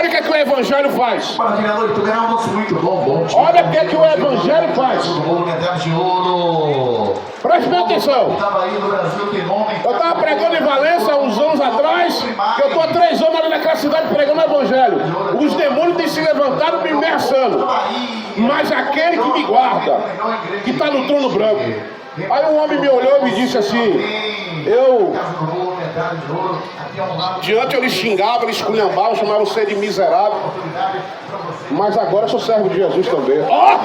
Olha o que o Evangelho faz. Vereador, tu é um moço muito bom. Olha o que o Evangelho faz. De ouro. Preste bem atenção. Estava aí no Brasil, tem nome. Eu estava pregando em Valença há uns anos atrás, que eu estou há 3 anos ali naquela cidade pregando o Evangelho. Os demônios têm se levantado me ameaçando. Mas aquele que me guarda, que está no trono branco. Aí um homem me olhou e me disse assim, diante eu lhe xingava, lhe esculhambava, chamava você de miserável. Mas agora eu sou servo de Jesus também. Ó!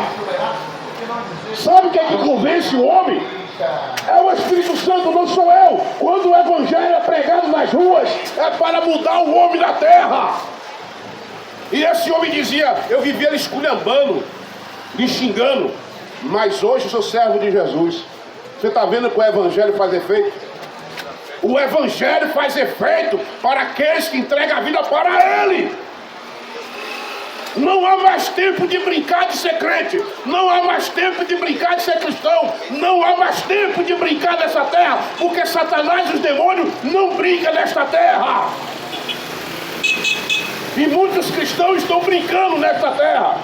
Sabe o que é que convence o homem? É o Espírito Santo, não sou eu. Quando o Evangelho é pregado nas ruas, é para mudar o homem da terra. E esse homem dizia, eu vivia lhe esculhambando, lhe xingando, mas hoje eu sou servo de Jesus. Você está vendo que o Evangelho faz efeito? O Evangelho faz efeito para aqueles que entregam a vida para Ele. Não há mais tempo de brincar de ser crente. Não há mais tempo de brincar de ser cristão. Não há mais tempo de brincar dessa terra. Porque Satanás e os demônios não brincam nesta terra. E muitos cristãos estão brincando nesta terra.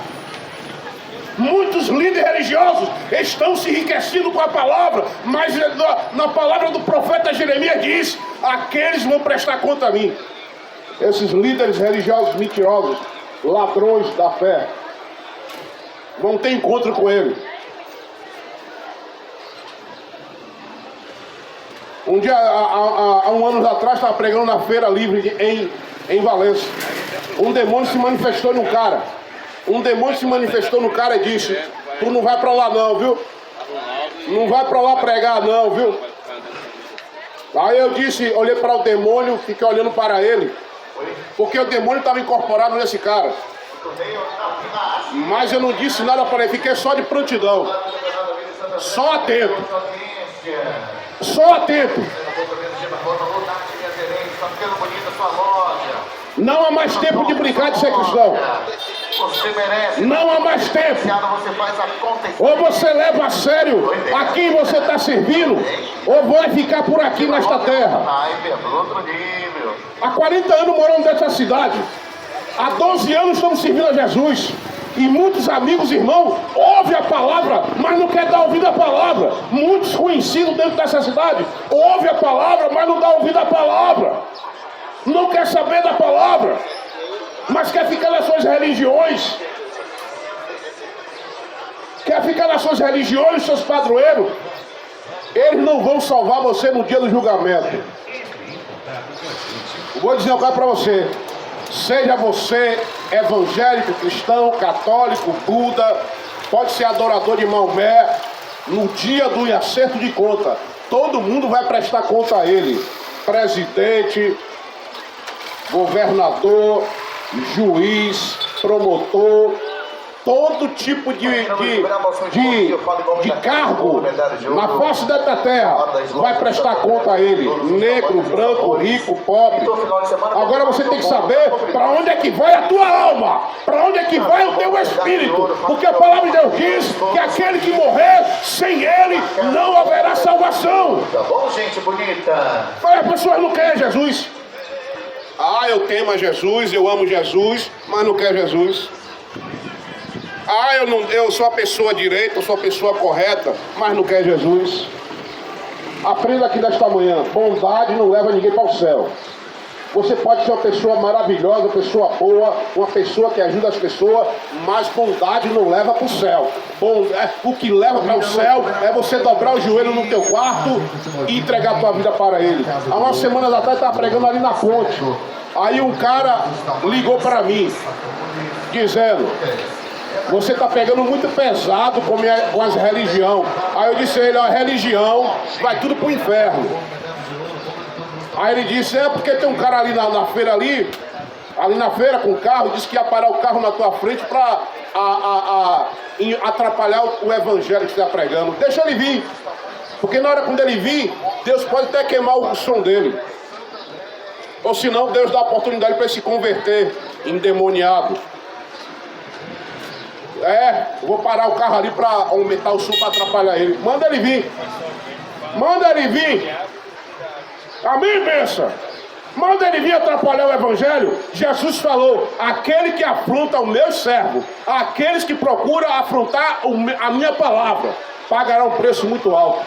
Muitos líderes religiosos estão se enriquecendo com a palavra. Mas na palavra do profeta Jeremias diz, aqueles vão prestar conta a mim. Esses líderes religiosos mentirosos, ladrões da fé, vão ter encontro com ele. Um dia, há um ano atrás, estava pregando na feira livre em Valença. Um demônio se manifestou no cara. E disse, tu não vai para lá não, viu? Não vai para lá pregar não, viu? Aí eu disse, olhei para o demônio, fiquei olhando para ele. Porque o demônio estava incorporado nesse cara. Mas eu não disse nada para ele, fiquei só de prontidão. Só atento. Não há mais tempo de brincar de ser cristão. Não há mais tempo. Ou você leva a sério a quem você está servindo, ou vai ficar por aqui nesta terra. Há 40 anos moramos nessa cidade. Há 12 anos estamos servindo a Jesus. E muitos amigos e irmãos ouvem a palavra, mas não quer dar ouvido à palavra. Muitos conhecidos dentro dessa cidade ouvem a palavra, mas não dá ouvido à palavra. Não quer saber da palavra, mas quer ficar nas suas religiões. Seus padroeiros. Eles não vão salvar você no dia do julgamento. Vou dizer agora para você. Seja você evangélico, cristão, católico, Buda, pode ser adorador de Maomé, no dia do acerto de conta, todo mundo vai prestar conta a ele. Presidente, governador, juiz, promotor, todo tipo de cargo na face da terra vai prestar conta a ele. Negro, branco, rico, pobre. Agora você tem que saber para onde é que vai a tua alma, para onde é que vai o teu espírito, porque a palavra de Deus diz que aquele que morrer sem ele não haverá salvação. Tá bom, gente bonita? As pessoas não querem Jesus. Eu temo a Jesus, eu amo Jesus, mas não quero Jesus. Eu sou a pessoa direita, eu sou a pessoa correta, mas não quer Jesus. Aprenda aqui desta manhã, bondade não leva ninguém para o céu. Você pode ser uma pessoa maravilhosa, uma pessoa boa, uma pessoa que ajuda as pessoas, mas bondade não leva para o céu. O que leva para o céu é você dobrar o joelho no teu quarto e entregar a tua vida para Ele. Há umas semanas atrás eu estava pregando ali na fonte. Aí um cara ligou para mim, dizendo, você está pegando muito pesado com as religiões. Aí eu disse a ele, a religião vai tudo para o inferno. Aí ele disse, porque tem um cara ali na feira ali na feira com o carro, disse que ia parar o carro na tua frente para atrapalhar o evangelho que você está pregando. Deixa ele vir, porque na hora quando ele vir, Deus pode até queimar o som dele. Ou senão Deus dá a oportunidade para ele se converter endemoniado. Eu vou parar o carro ali para aumentar o som para atrapalhar ele. Manda ele vir. Amém, benção. Mas quando ele vinha atrapalhar o evangelho, Jesus falou: aquele que afronta o meu servo, aqueles que procuram afrontar a minha palavra, pagará um preço muito alto.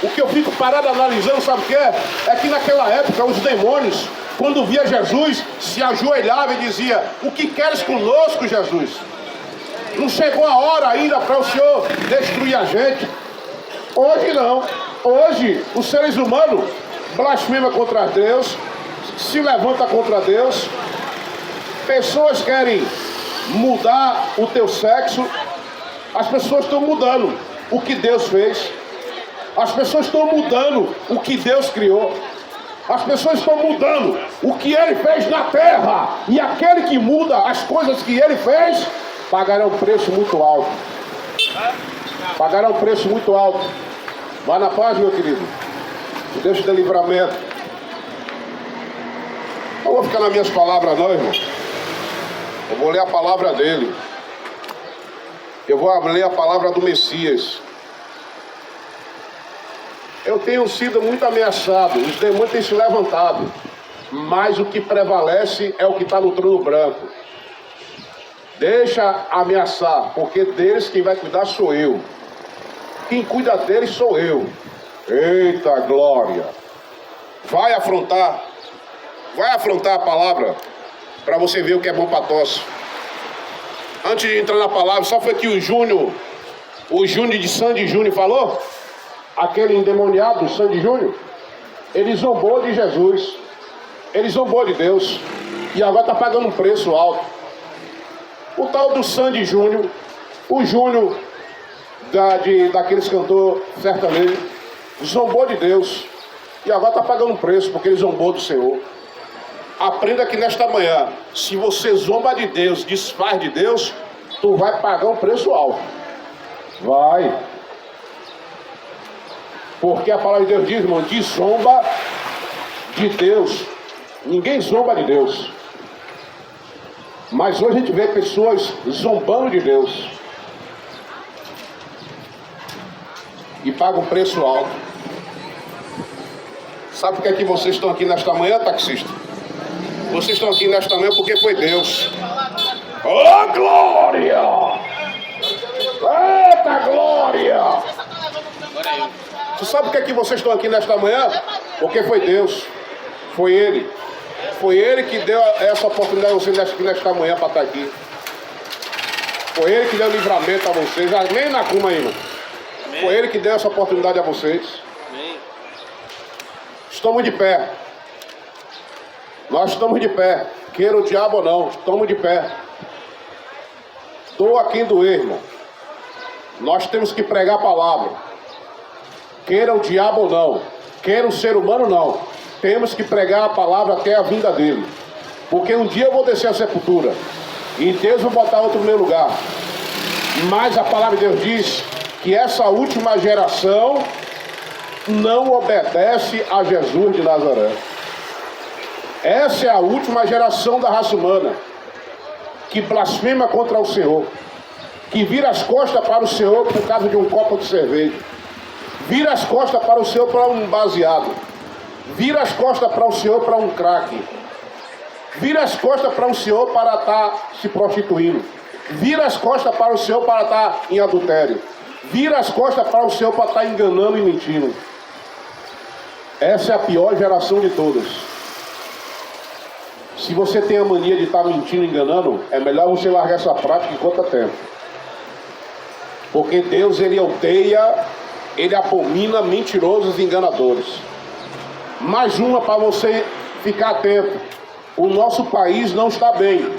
O que eu fico parado analisando, sabe o que é? É que naquela época os demônios, quando via Jesus, se ajoelhavam e dizia: o que queres conosco, Jesus? Não chegou a hora ainda para o Senhor destruir a gente. Hoje não. Hoje os seres humanos blasfemam contra Deus, se levantam contra Deus. Pessoas querem mudar o teu sexo. As pessoas estão mudando o que Deus fez. As pessoas estão mudando o que Deus criou. As pessoas estão mudando o que Ele fez na terra. E aquele que muda as coisas que Ele fez, pagará um preço muito alto. Pagará um preço muito alto. Vá na paz, meu querido. Que Deus te dê livramento. Não vou ficar nas minhas palavras não, irmão. Eu vou ler a palavra dele. Eu vou ler a palavra do Messias. Eu tenho sido muito ameaçado, os demônios têm se levantado, mas o que prevalece é o que está no trono branco. Deixa ameaçar, porque deles quem vai cuidar sou eu. Quem cuida deles sou eu. Eita glória! Vai afrontar a palavra, para você ver o que é bom para tosse. Antes de entrar na palavra, só foi que o Júnior de Sandy Júnior falou? Aquele endemoniado, Sandy Júnior, ele zombou de Jesus, ele zombou de Deus, e agora está pagando um preço alto. O tal do Sandy Júnior, o Júnior daqueles cantores sertanejos, zombou de Deus, e agora está pagando um preço, porque ele zombou do Senhor. Aprenda que nesta manhã, se você zomba de Deus, desfaz de Deus, tu vai pagar um preço alto. Vai. Porque a palavra de Deus diz, irmão, de zomba de Deus. Ninguém zomba de Deus. Mas hoje a gente vê pessoas zombando de Deus. E pagam um preço alto. Sabe por que é que vocês estão aqui nesta manhã, taxista? Vocês estão aqui nesta manhã porque foi Deus. Oh, glória! Eita, glória! Você sabe por que é que vocês estão aqui nesta manhã? Porque foi Deus. Foi Ele. Foi Ele que deu essa oportunidade a vocês nesta manhã para estar aqui. Foi Ele que deu livramento a vocês. Nem na cuma ainda. Foi Ele que deu essa oportunidade a vocês. Amém. Estamos de pé. Nós estamos de pé. Queira o diabo ou não, estamos de pé. Doa quem doer, irmão. Nós temos que pregar a palavra. Queira o diabo ou não, queira o ser humano não, temos que pregar a palavra até a vinda dele. Porque um dia eu vou descer a sepultura e Deus vai botar outro no meu lugar. Mas a palavra de Deus diz que essa última geração não obedece a Jesus de Nazaré. Essa é a última geração da raça humana que blasfema contra o Senhor, que vira as costas para o Senhor por causa de um copo de cerveja, vira as costas para o Senhor para um baseado, vira as costas para o Senhor para um crack, vira as costas para o Senhor para estar se prostituindo, vira as costas para o Senhor para estar em adultério, vira as costas para o Senhor para estar enganando e mentindo. Essa é a pior geração de todas. Se você tem a mania de estar mentindo e enganando, é melhor você largar essa prática enquanto há tempo. Porque Deus, Ele odeia, Ele abomina mentirosos e enganadores. Mais uma para você ficar atento. O nosso país não está bem.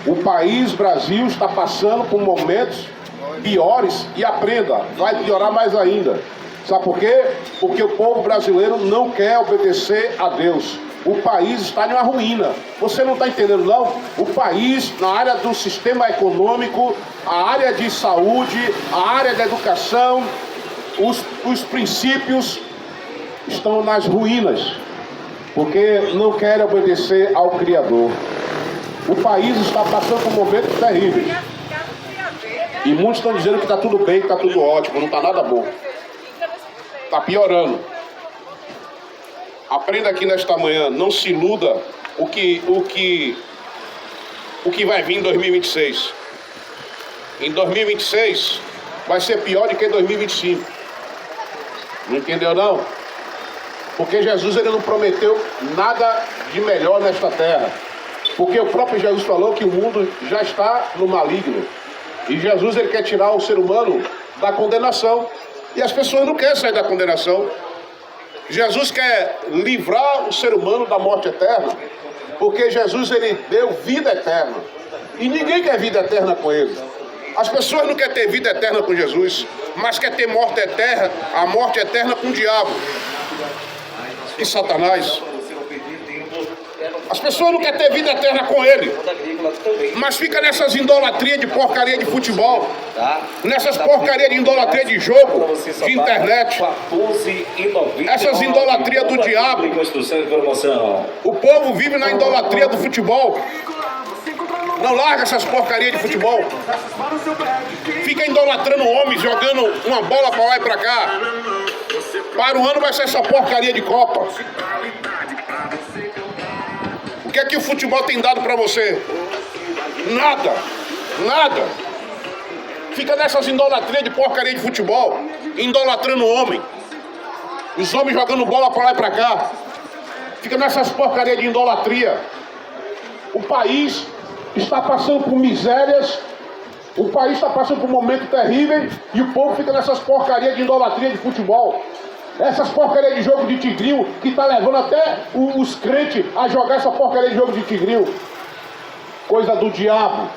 O país, Brasil, está passando por momentos piores e aprenda, vai piorar mais ainda. Sabe por quê? Porque o povo brasileiro não quer obedecer a Deus. O país está em uma ruína. Você não está entendendo, não? O país, na área do sistema econômico, a área de saúde, a área da educação, os princípios estão nas ruínas, porque não querem obedecer ao Criador. O país está passando por momentos terríveis. E muitos estão dizendo que está tudo bem, que está tudo ótimo, não está nada bom. Está piorando. Aprenda aqui nesta manhã, não se iluda o que vai vir em 2026. Em 2026 vai ser pior do que em 2025. Não entendeu não? Porque Jesus ele não prometeu nada de melhor nesta terra. Porque o próprio Jesus falou que o mundo já está no maligno. E Jesus ele quer tirar o ser humano da condenação. E as pessoas não querem sair da condenação. Jesus quer livrar o ser humano da morte eterna. Porque Jesus ele deu vida eterna. E ninguém quer vida eterna com ele. As pessoas não querem ter vida eterna com Jesus, mas quer ter morte eterna, a morte eterna com o diabo e Satanás. As pessoas não querem ter vida eterna com ele, mas fica nessas idolatrias de porcaria de futebol, nessas porcarias de idolatria de jogo, de internet, essas idolatrias do diabo. O povo vive na idolatria do futebol. Não larga essas porcarias de futebol. Fica idolatrando homens, jogando uma bola pra lá e pra cá. Para o ano vai ser essa porcaria de Copa. O que é que o futebol tem dado pra você? Nada. Nada. Fica nessas idolatrias de porcaria de futebol, idolatrando o homem. Os homens jogando bola pra lá e pra cá. Fica nessas porcarias de idolatria. O país está passando por misérias, o país está passando por momentos terríveis e o povo fica nessas porcarias de idolatria de futebol. Essas porcarias de jogo de tigrinho que está levando até os crentes a jogar essa porcaria de jogo de tigrinho. Coisa do diabo.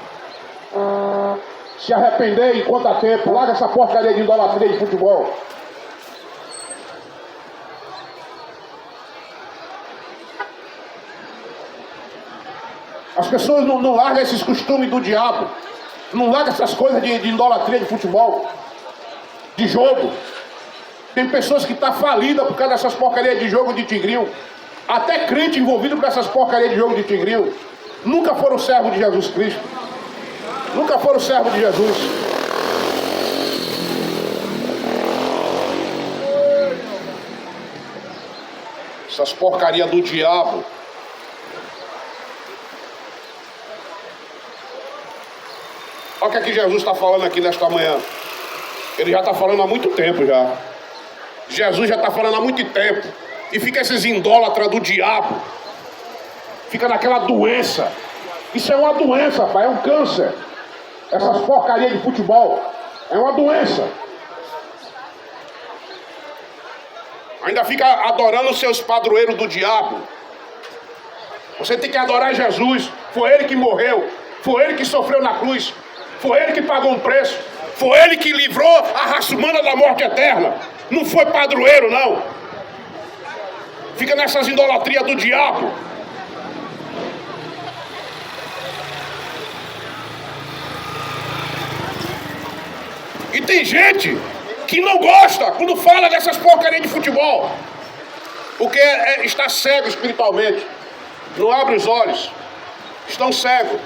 Se arrepender enquanto há tempo, larga essa porcaria de idolatria de futebol. As pessoas não largam esses costumes do diabo. Não largam essas coisas de idolatria de futebol, de jogo. Tem pessoas que estão falidas por causa dessas porcarias de jogo de tigrinho. Até crente envolvido com essas porcarias de jogo de tigrinho. Nunca foram servos de Jesus Cristo. Nunca foram servos de Jesus. Essas porcarias do diabo. Olha o que é que Jesus está falando aqui nesta manhã. Ele já está falando há muito tempo já. Jesus já está falando há muito tempo. E fica esses idólatras do diabo. Fica naquela doença. Isso é uma doença, pai, é um câncer. Essas porcarias de futebol. É uma doença. Ainda fica adorando os seus padroeiros do diabo. Você tem que adorar Jesus. Foi ele que morreu. Foi ele que sofreu na cruz. Foi ele que pagou um preço. Foi ele que livrou a raça humana da morte eterna. Não foi padroeiro, não. Fica nessas idolatrias do diabo. E tem gente que não gosta quando fala dessas porcarias de futebol. Porque está cego espiritualmente. Não abre os olhos. Estão cegos.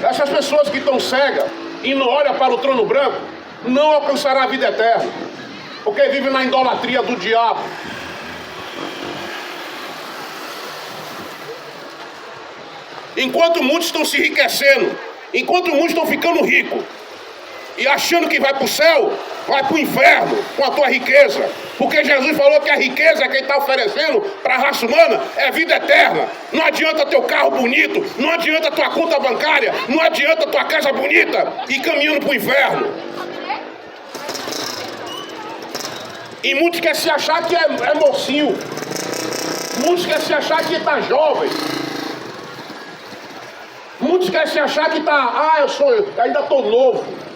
Essas pessoas que estão cegas e não olham para o trono branco, não alcançarão a vida eterna. Porque vivem na idolatria do diabo. Enquanto muitos estão se enriquecendo, enquanto muitos estão ficando ricos, e achando que vai para o céu, vai para o inferno com a tua riqueza. Porque Jesus falou que a riqueza que ele está oferecendo para a raça humana é vida eterna. Não adianta teu carro bonito, não adianta tua conta bancária, não adianta tua casa bonita e caminhando para o inferno. E muitos querem se achar que é mocinho. Muitos querem se achar que está jovem. Muitos querem se achar que está, eu ainda estou novo.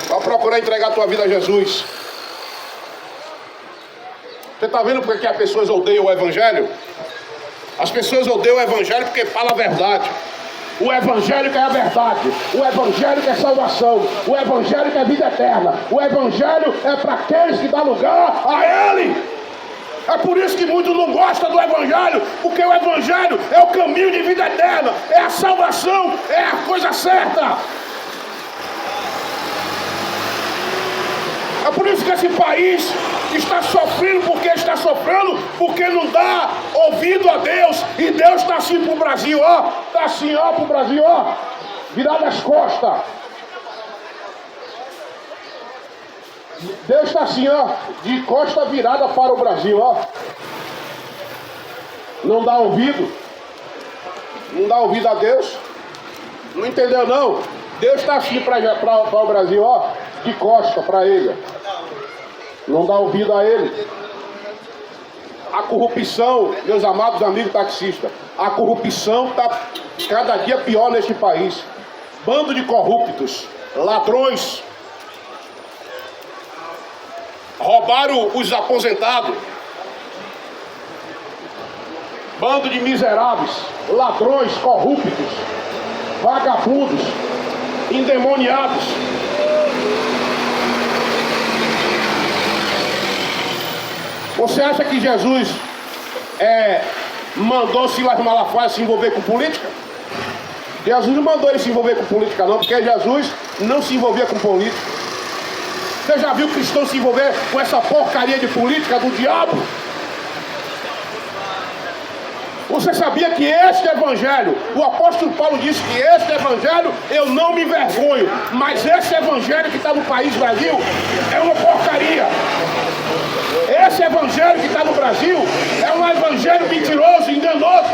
Vai procurar entregar a tua vida a Jesus. Você está vendo porque as pessoas odeiam o Evangelho? As pessoas odeiam o Evangelho porque fala a verdade. O Evangelho que é a verdade. O Evangelho que é salvação. O Evangelho que é vida eterna. O Evangelho é para aqueles que dão lugar a Ele. É por isso que muitos não gostam do Evangelho. Porque o Evangelho é o caminho de vida eterna. É a salvação. É a coisa certa. É por isso que esse país está sofrendo, porque não dá ouvido a Deus. E Deus está assim pro Brasil, ó. Está assim, ó, pro Brasil, ó. Virado as costas. Deus está assim, ó. De costa virada para o Brasil, ó. Não dá ouvido. Não dá ouvido a Deus. Não entendeu, não? Deus está assim para o Brasil, ó. De costa para ele. Não dá ouvido a ele. A corrupção, meus amados amigos taxistas, a corrupção está cada dia pior neste país. Bando de corruptos, ladrões, roubaram os aposentados. Bando de miseráveis, ladrões, corruptos, vagabundos, endemoniados. Você acha que Jesus mandou Silas Malafaia se envolver com política? Jesus não mandou ele se envolver com política não, porque Jesus não se envolvia com política. Você já viu cristão se envolver com essa porcaria de política do diabo? Você sabia que este evangelho, o apóstolo Paulo disse que este evangelho eu não me envergonho, mas esse evangelho que está no país Brasil é uma porcaria. Esse evangelho que está no Brasil é um evangelho mentiroso, enganoso,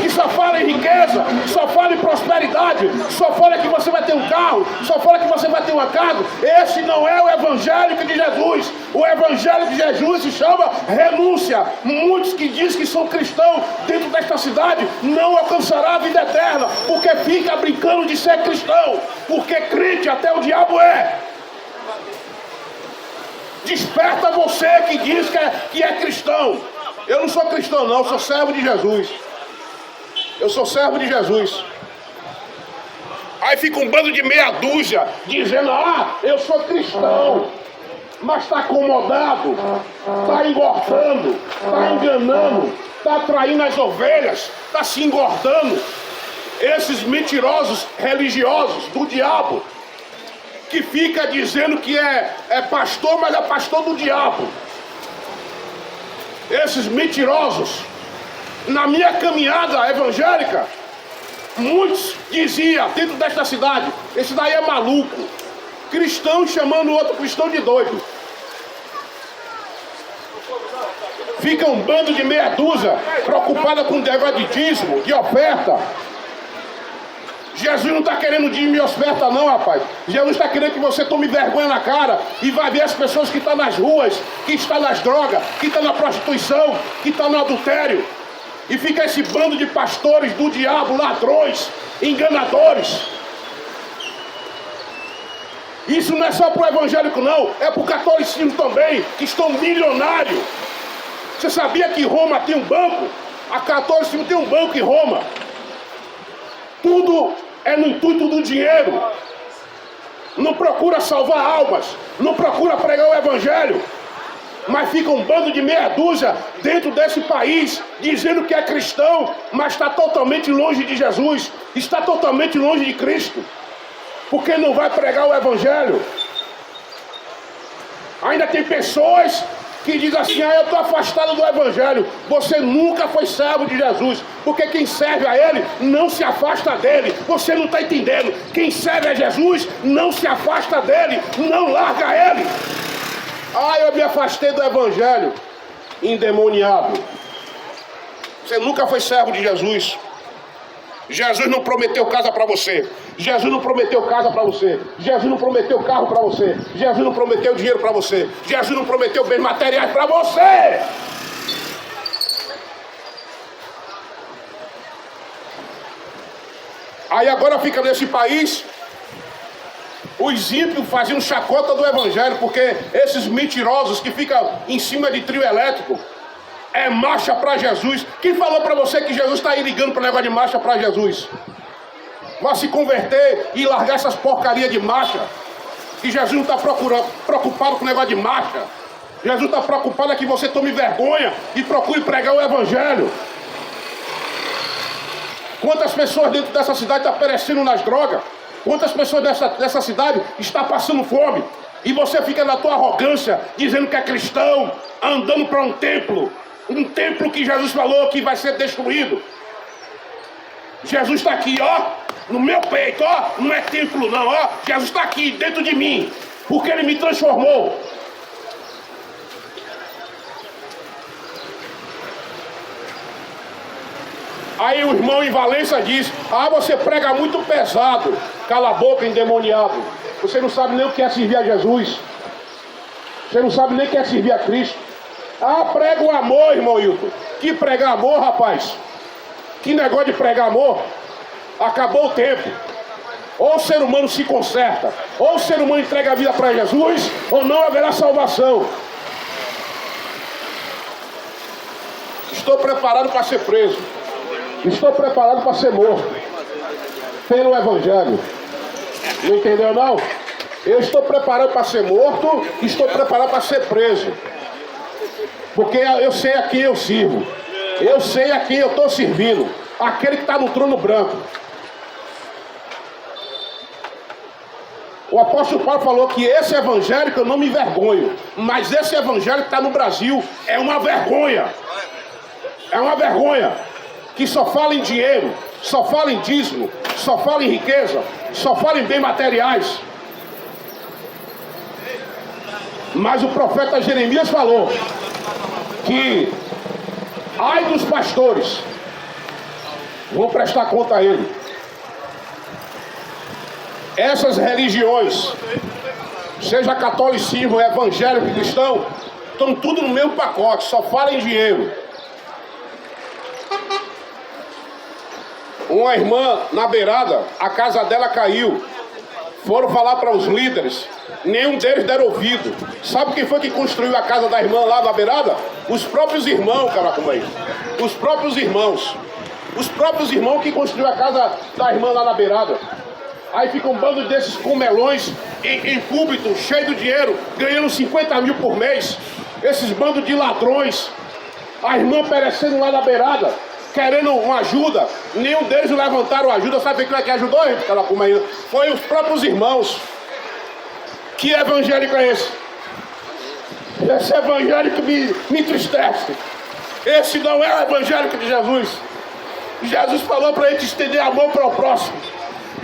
que só fala em riqueza, só fala em prosperidade, só fala que você vai ter um carro, só fala que você vai ter uma casa. Esse não é o evangelho de Jesus. O evangelho de Jesus se chama renúncia. Muitos que dizem que são cristãos dentro desta cidade não alcançarão a vida eterna, porque fica brincando de ser cristão, porque crente até o diabo é. Desperta você que diz que é cristão. Eu não sou cristão não, eu sou servo de Jesus. Eu sou servo de Jesus. Aí fica um bando de meia dúzia dizendo, eu sou cristão, mas está acomodado, está engordando, está enganando, está traindo as ovelhas, está se engordando. Esses mentirosos religiosos do diabo, que fica dizendo que é pastor, mas é pastor do diabo. Esses mentirosos. Na minha caminhada evangélica, muitos diziam dentro desta cidade, esse daí é maluco. Cristão chamando outro cristão de doido. Fica um bando de meia dúzia preocupada com o negócio de dízimo, de oferta. Jesus não está querendo dízimo e oferta não, rapaz. Jesus está querendo que você tome vergonha na cara e vai ver as pessoas que estão nas ruas, que estão nas drogas, que estão na prostituição, que estão no adultério. E fica esse bando de pastores do diabo, ladrões, enganadores. Isso não é só para o evangélico não, é para o catolicismo também, que estão milionários. Você sabia que Roma tem um banco? A catolicismo tem um banco em Roma. Tudo é no intuito do dinheiro. Não procura salvar almas, não procura pregar o evangelho. Mas fica um bando de meia dúzia dentro desse país, dizendo que é cristão, mas está totalmente longe de Jesus, está totalmente longe de Cristo, porque não vai pregar o evangelho. Ainda tem pessoas que dizem assim, eu estou afastado do evangelho. Você nunca foi servo de Jesus, porque quem serve a ele não se afasta dele. Você não está entendendo. Quem serve a Jesus não se afasta dele, não larga ele. Eu me afastei do evangelho, endemoniado. Você nunca foi servo de Jesus. Jesus não prometeu casa para você. Jesus não prometeu casa para você. Jesus não prometeu carro para você. Jesus não prometeu dinheiro para você. Jesus não prometeu bens materiais para você. Aí agora fica nesse país os ímpios faziam chacota do evangelho, porque esses mentirosos que ficam em cima de trio elétrico é marcha para Jesus. Quem falou para você que Jesus está aí ligando para o negócio de marcha para Jesus? Vai se converter e largar essas porcarias de marcha. E Jesus não está preocupado com o negócio de marcha. Jesus está preocupado é que você tome vergonha e procure pregar o evangelho. Quantas pessoas dentro dessa cidade estão perecendo nas drogas? Quantas pessoas dessa cidade estão passando fome? E você fica na tua arrogância, dizendo que é cristão, andando para um templo que Jesus falou que vai ser destruído. Jesus está aqui, ó, no meu peito, ó, não é templo não, ó, Jesus está aqui dentro de mim, porque Ele me transformou. Aí o irmão em Valença diz: ah, você prega muito pesado. Cala a boca, endemoniado. Você não sabe nem o que é servir a Jesus. Você não sabe nem o que é servir a Cristo. Ah, prega o amor, irmão Hilton. Que pregar amor, rapaz? Que negócio de pregar amor? Acabou o tempo. Ou o ser humano se conserta, ou o ser humano entrega a vida para Jesus, ou não haverá salvação. Estou preparado para ser preso. Estou preparado para ser morto pelo Evangelho. Não entendeu não? Eu estou preparado para ser morto. Estou preparado para ser preso. Porque eu sei a quem eu sirvo. Eu sei a quem eu estou servindo. Aquele que está no trono branco. O apóstolo Paulo falou que esse evangelho que eu não me envergonho. Mas esse evangelho que está no Brasil é uma vergonha. É uma vergonha. Que só fala em dinheiro, só fala em dízimo, só fala em riqueza, só fala em bens materiais. Mas o profeta Jeremias falou que ai dos pastores, vão prestar conta a ele. Essas religiões, seja catolicismo, evangélico, cristão, estão tudo no mesmo pacote, só fala em dinheiro. Uma irmã na beirada, a casa dela caiu. Foram falar para os líderes, nenhum deles deram ouvido. Sabe quem foi que construiu a casa da irmã lá na beirada? Os próprios irmãos, cara, como é isso? Os próprios irmãos. Os próprios irmãos que construiu a casa da irmã lá na beirada. Aí fica um bando desses comelões em púlpito, cheio de dinheiro, ganhando 50 mil por mês. Esses bandos de ladrões. A irmã perecendo lá na beirada, querendo uma ajuda, nenhum deles levantaram ajuda. Sabe quem é que ajudou? Foi os próprios irmãos. Que evangélico é esse? Esse evangélico me entristece. Esse não é o evangélico de Jesus. Jesus falou para a gente estender a mão para o próximo.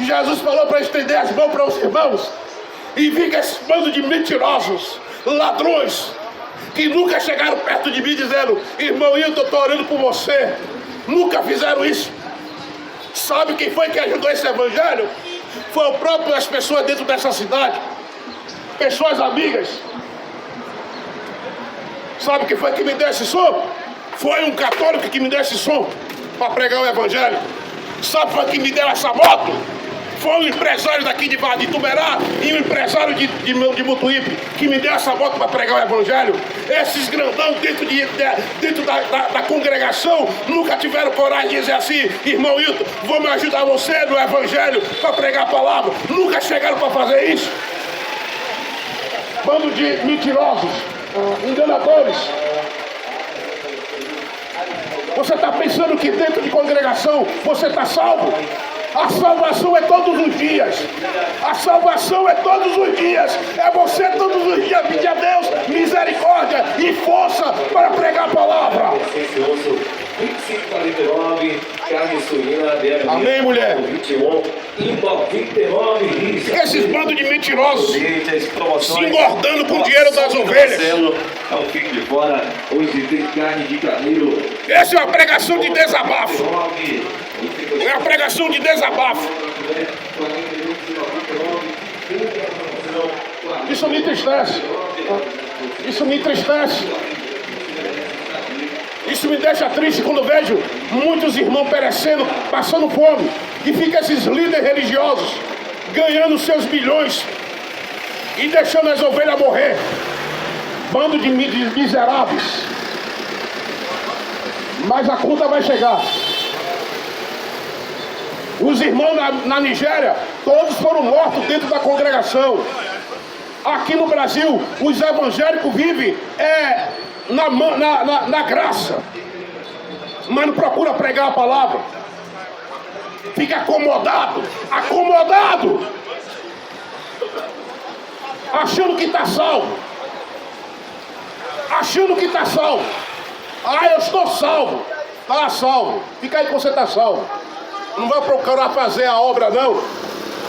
Jesus falou para estender as mãos para os irmãos. E fica esse bando de mentirosos, ladrões, que nunca chegaram perto de mim dizendo: irmão Hilton, eu estou orando por você. Nunca fizeram isso. Sabe quem foi que ajudou esse evangelho? Foi o próprio as pessoas dentro dessa cidade. Pessoas amigas. Sabe quem foi que me deu esse som? Foi um católico que me deu esse som para pregar o evangelho. Sabe quem foi que me deu essa moto? Foi um empresário daqui de Tuberá e um empresário de Mutuípe que me deu essa moto para pregar o evangelho. Esses grandão dentro da congregação nunca tiveram coragem de dizer assim: irmão Hilton, vamos ajudar você no evangelho para pregar a palavra. Nunca chegaram para fazer isso. Bando de mentirosos, enganadores. Você está pensando que dentro de congregação você está salvo? A salvação é todos os dias. A salvação é todos os dias. É você todos os dias pedir a Deus misericórdia e força para pregar a palavra. Amém, mulher. Esses bandos de mentirosos se engordando com o dinheiro das ovelhas. Essa é uma pregação de desabafo. É uma pregação de desabafo. Isso me entristece. Isso me entristece. Isso me deixa triste quando vejo muitos irmãos perecendo, passando fome. E fica esses líderes religiosos ganhando seus milhões e deixando as ovelhas morrer. Bando de miseráveis. Mas a conta vai chegar. Os irmãos na Nigéria, todos foram mortos dentro da congregação. Aqui no Brasil, os evangélicos vivem na graça, mas não procura pregar a palavra. Fica acomodado. achando que está salvo. Achando que está salvo. Ah, eu estou salvo. Está salvo. Fica aí que você está salvo. Não vai procurar fazer a obra não,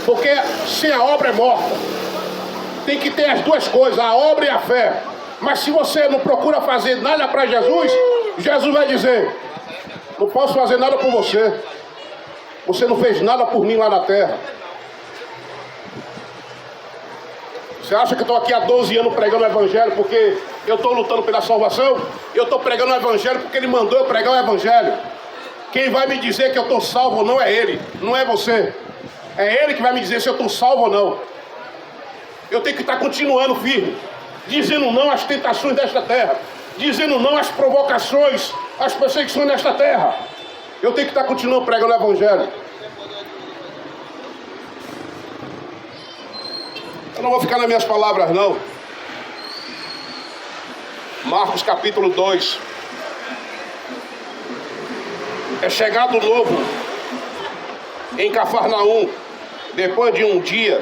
porque sem a obra é morta. Tem que ter as duas coisas, a obra e a fé. Mas se você não procura fazer nada para Jesus, Jesus vai dizer: não posso fazer nada por você. Você não fez nada por mim lá na terra. Você acha que eu estou aqui há 12 anos pregando o evangelho porque eu estou lutando pela salvação? Eu estou pregando o evangelho porque ele mandou eu pregar o evangelho. Quem vai me dizer que eu estou salvo ou não é ele, não é você. É ele que vai me dizer se eu estou salvo ou não. Eu tenho que estar continuando firme, dizendo não às tentações desta terra, dizendo não às provocações, às perseguições desta terra. Eu tenho que estar continuando pregando o evangelho. Eu não vou ficar nas minhas palavras não. Marcos capítulo 2. É chegado o novo em Cafarnaum, depois de um dias,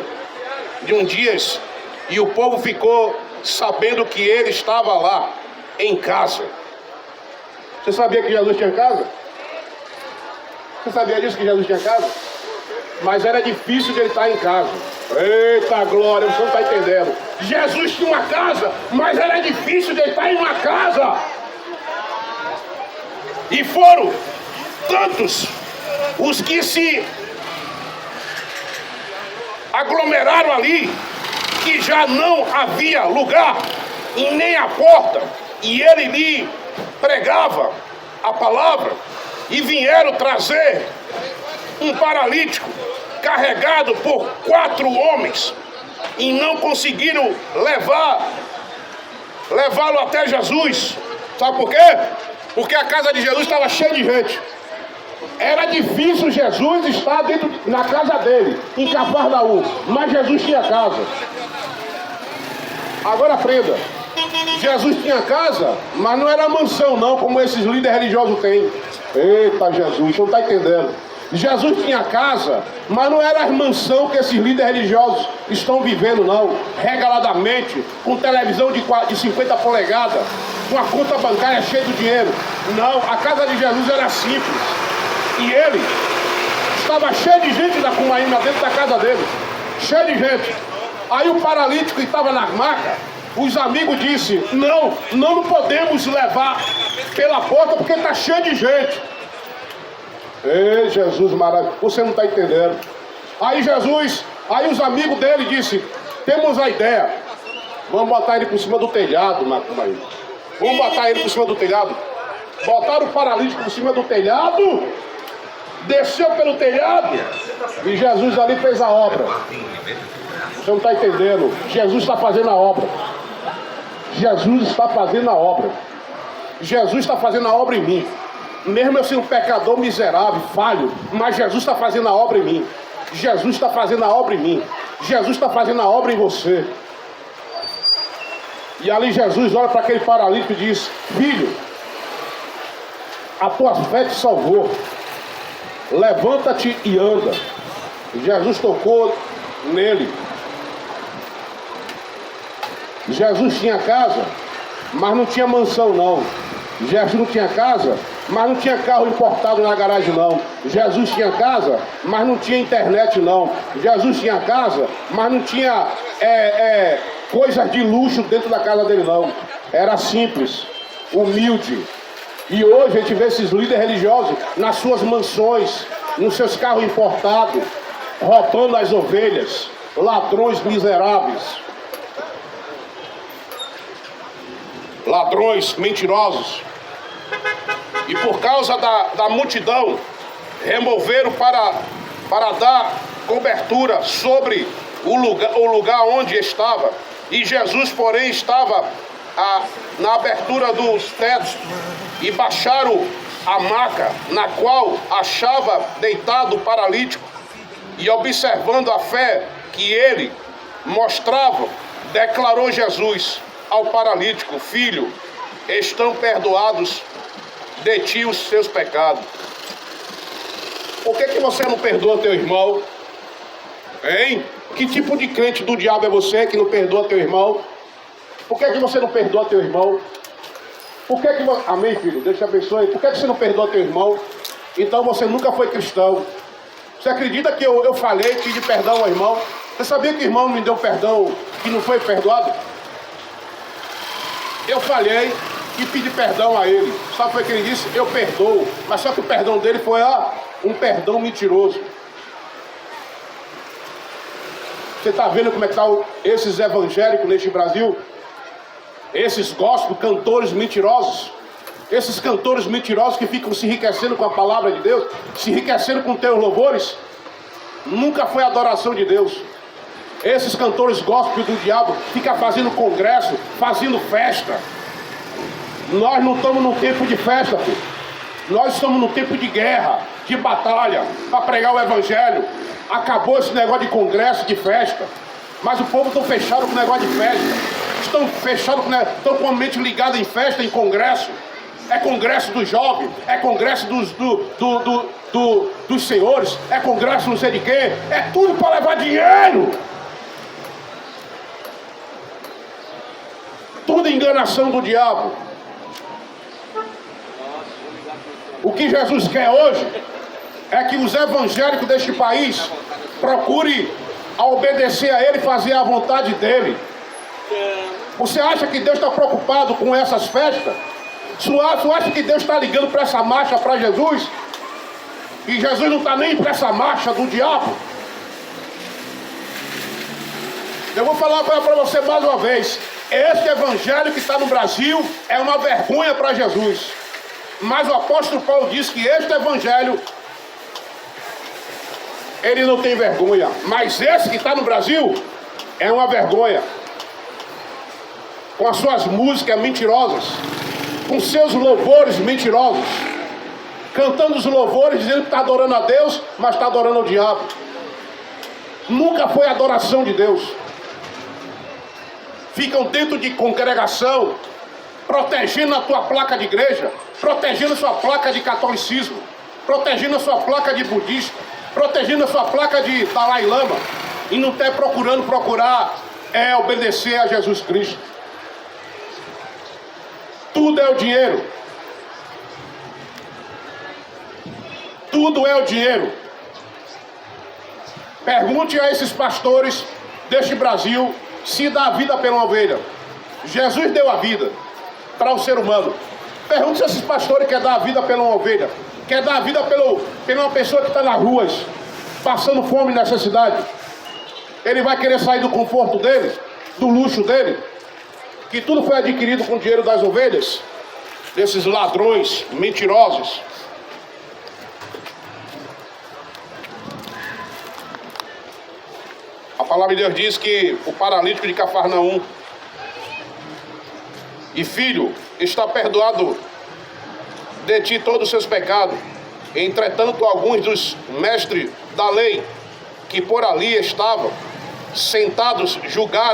e o povo ficou sabendo que ele estava lá, em casa. Você sabia que Jesus tinha casa? Você sabia disso, que Jesus tinha casa? Mas era difícil de ele estar em casa. Eita glória, você não está entendendo. Jesus tinha uma casa, mas era difícil de ele estar em uma casa. E foram tantos os que se aglomeraram ali, que já não havia lugar e nem a porta, e ele lhe pregava a palavra. E vieram trazer um paralítico carregado por 4 homens, e não conseguiram levá-lo até Jesus. Sabe por quê? Porque a casa de Jesus estava cheia de gente. Era difícil Jesus estar na casa dele, em Cafarnaum, mas Jesus tinha casa. Agora aprenda, Jesus tinha casa, mas não era mansão não, como esses líderes religiosos têm. Eita Jesus, você não está entendendo. Jesus tinha casa, mas não era a mansão que esses líderes religiosos estão vivendo não, regaladamente, com televisão de 50 polegadas, com a conta bancária cheia de dinheiro. Não, a casa de Jesus era simples. E ele estava cheio de gente da Cumaíma dentro da casa dele, cheio de gente. Aí o paralítico que estava na maca, os amigos disseram: não podemos levar pela porta porque está cheio de gente. Ei, Jesus maravilhoso, você não está entendendo. Aí os amigos dele disseram: temos a ideia, vamos botar ele por cima do telhado, Macumaíma. Vamos botar ele por cima do telhado. Botaram o paralítico por cima do telhado, desceu pelo telhado, e Jesus ali fez a obra. Você não está entendendo. Jesus está fazendo a obra. Jesus está fazendo a obra. Jesus está fazendo a obra em mim. Mesmo eu sendo um pecador miserável, falho, mas Jesus está fazendo a obra em mim. Jesus está fazendo a obra em mim. Jesus está fazendo a obra em você. E ali Jesus olha para aquele paralítico e diz: filho, a tua fé te salvou. Levanta-te e anda. Jesus tocou nele. Jesus tinha casa, mas não tinha mansão não. Jesus não tinha casa, mas não tinha carro importado na garagem não. Jesus tinha casa, mas não tinha internet não. Jesus tinha casa, mas não tinha coisas de luxo dentro da casa dele não. Era simples, humilde. E hoje a gente vê esses líderes religiosos nas suas mansões, nos seus carros importados, roubando as ovelhas, ladrões miseráveis, ladrões mentirosos. E por causa da multidão, removeram para dar cobertura sobre o lugar onde estava. E Jesus, porém, estava na abertura dos tetos, e baixaram a maca na qual achava deitado o paralítico. E observando a fé que ele mostrava, declarou Jesus ao paralítico: filho, estão perdoados de ti os seus pecados. Por que você não perdoa teu irmão? Hein? Que tipo de crente do diabo é você que não perdoa teu irmão? Por que você não perdoa teu irmão? Por que você... Amém, filho? Deus te abençoe. Por que você não perdoa teu irmão? Então você nunca foi cristão. Você acredita que eu falei, pedi perdão ao irmão? Você sabia que o irmão me deu perdão, que não foi perdoado? Eu falhei e pedi perdão a ele. Sabe o que ele disse? Eu perdoo. Mas só que o perdão dele foi um perdão mentiroso. Você está vendo como é que estão esses evangélicos neste Brasil? Esses gospel, cantores mentirosos. Esses cantores mentirosos que ficam se enriquecendo com a palavra de Deus, se enriquecendo com teus louvores. Nunca foi adoração de Deus. Esses cantores gospel do diabo ficam fazendo congresso, fazendo festa. Nós não estamos num tempo de festa, filho. Nós estamos num tempo de guerra, de batalha, para pregar o evangelho. Acabou esse negócio de congresso, de festa. Mas o povo está fechado com o negócio de festa. Estão fechados, estão com a mente ligada em festa, em congresso. É congresso dos jovens, é congresso dos senhores, é congresso não sei de quê. É tudo para levar dinheiro. Tudo enganação do diabo. O que Jesus quer hoje é que os evangélicos deste país procurem obedecer a Ele e fazer a vontade dEle. Você acha que Deus está preocupado com essas festas? Você acha que Deus está ligando para essa marcha para Jesus? E Jesus não está nem para essa marcha do diabo? Eu vou falar para você mais uma vez. Este evangelho que está no Brasil é uma vergonha para Jesus. Mas o apóstolo Paulo diz que este evangelho, ele não tem vergonha. Mas esse que está no Brasil é uma vergonha. Com as suas músicas mentirosas, com seus louvores mentirosos, cantando os louvores, dizendo que está adorando a Deus, mas está adorando o diabo. Nunca foi adoração de Deus. Ficam dentro de congregação, protegendo a tua placa de igreja, protegendo a sua placa de catolicismo, protegendo a sua placa de budista, protegendo a sua placa de Dalai Lama, e não está procurando obedecer a Jesus Cristo. Tudo é o dinheiro. Tudo é o dinheiro. Pergunte a esses pastores deste Brasil se dá a vida pela ovelha. Jesus deu a vida para o ser humano. Pergunte se esses pastores querem dar a vida pela ovelha. Quer dar a vida pela uma pessoa que está nas ruas, passando fome e necessidade. Ele vai querer sair do conforto dele, do luxo dele, que tudo foi adquirido com o dinheiro das ovelhas, desses ladrões mentirosos. A palavra de Deus diz que o paralítico de Cafarnaum: e filho, está perdoado de ti todos os seus pecados. Entretanto, alguns dos mestres da lei que por ali estavam sentados julgaram